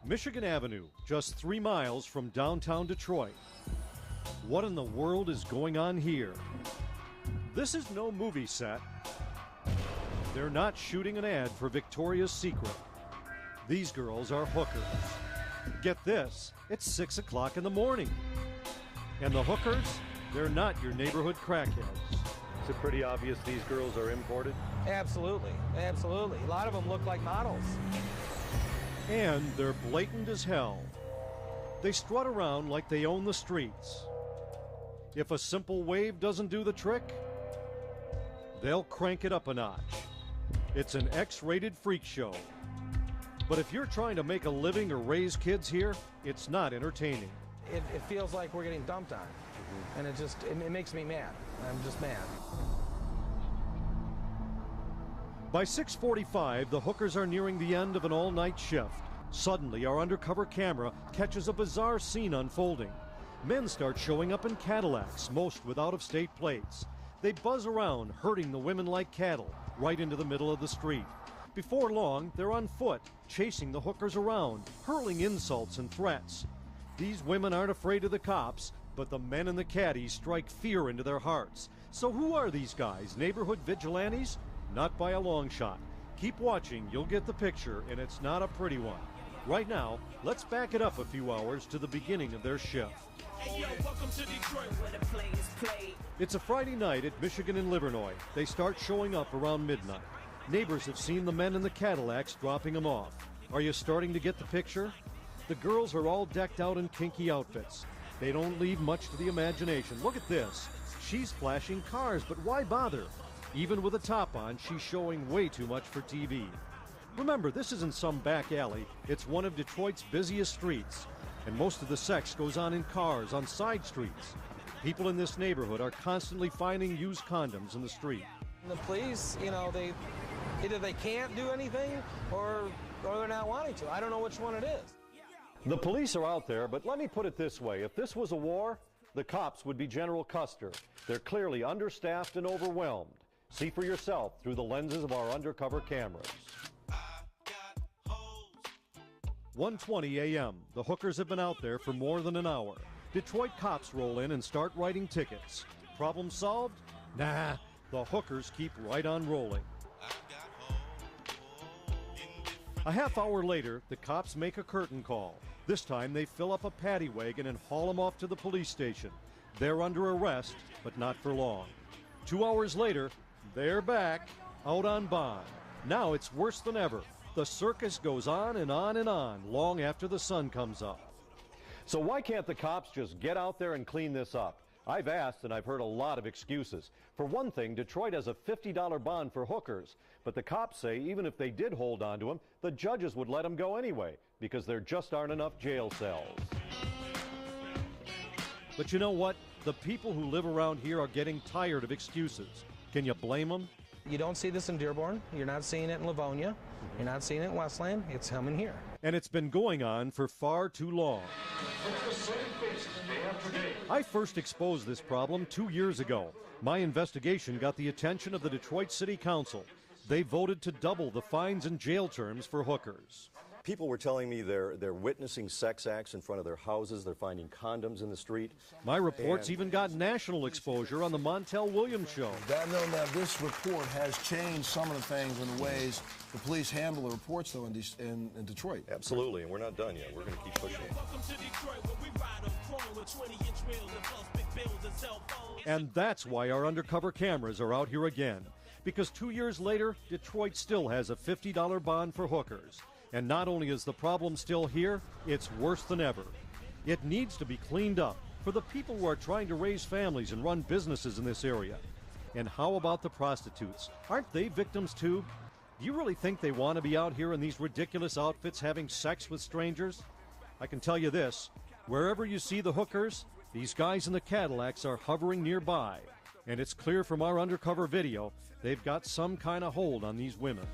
Michigan Avenue, just 3 miles from downtown Detroit. What in the world is going on here? This is no movie set. They're not shooting an ad for Victoria's Secret. These girls are hookers. Get this, it's 6 o'clock in the morning. And the hookers, they're not your neighborhood crackheads. Is it pretty obvious these girls are imported? Absolutely, absolutely. A lot of them look like models. And they're blatant as hell. They strut around like they own the streets. If a simple wave doesn't do the trick, they'll crank it up a notch. It's an X-rated freak show. But if you're trying to make a living or raise kids here, it's not entertaining. It feels like we're getting dumped on. And it makes me mad. I'm just mad. By 6:45, the hookers are nearing the end of an all-night shift. Suddenly, our undercover camera catches a bizarre scene unfolding. Men start showing up in Cadillacs, most with out-of-state plates. They buzz around, herding the women like cattle, right into the middle of the street. Before long, they're on foot, chasing the hookers around, hurling insults and threats. These women aren't afraid of the cops, but the men in the caddies strike fear into their hearts. So who are these guys, neighborhood vigilantes? Not by a long shot. Keep watching, you'll get the picture, and it's not a pretty one. Right now, let's back it up a few hours to the beginning of their shift. Hey, yo, welcome to Detroit, where the players play. It's a Friday night at Michigan and Livernois. They start showing up around midnight. Neighbors have seen the men in the Cadillacs dropping them off. Are you starting to get the picture? The girls are all decked out in kinky outfits. They don't leave much to the imagination. Look at this. She's flashing cars, but why bother? Even with a top on, she's showing way too much for TV. Remember, this isn't some back alley. It's one of Detroit's busiest streets. And most of the sex goes on in cars, on side streets. People in this neighborhood are constantly finding used condoms in the street. The police, they either they can't do anything or they're not wanting to. I don't know which one it is. The police are out there, but let me put it this way. If this was a war, the cops would be General Custer. They're clearly understaffed and overwhelmed. See for yourself through the lenses of our undercover cameras. 1:20 a.m. The hookers have been out there for more than an hour. Detroit cops roll in and start writing tickets. Problem solved? Nah, the hookers keep right on rolling. A half hour later, the cops make a curtain call. This time they fill up a paddy wagon and haul them off to the police station. They're under arrest, but not for long. 2 hours later, they're back, out on bond. Now it's worse than ever. The circus goes on and on and on, long after the sun comes up. So why can't the cops just get out there and clean this up? I've asked and I've heard a lot of excuses. For one thing, Detroit has a $50 bond for hookers, but the cops say even if they did hold on to them, the judges would let them go anyway, because there just aren't enough jail cells. But you know what? The people who live around here are getting tired of excuses. Can you blame them? You don't see this in Dearborn. You're not seeing it in Livonia. You're not seeing it in Westland. It's coming here. And it's been going on for far too long. I first exposed this problem 2 years ago. My investigation got the attention of the Detroit City Council. They voted to double the fines and jail terms for hookers. People were telling me they're witnessing sex acts in front of their houses. They're finding condoms in the street. My reports even got national exposure on the Montel Williams show. Now, this report has changed some of the things and the ways the police handle the reports, though, in Detroit. Absolutely, and we're not done yet. We're going to keep pushing it. And that's why our undercover cameras are out here again. Because 2 years later, Detroit still has a $50 bond for hookers. And not only is the problem still here, it's worse than ever. It needs to be cleaned up for the people who are trying to raise families and run businesses in this area. And how about the prostitutes? Aren't they victims too? Do you really think they want to be out here in these ridiculous outfits having sex with strangers? I can tell you this, wherever you see the hookers, these guys in the Cadillacs are hovering nearby. And it's clear from our undercover video, they've got some kind of hold on these women.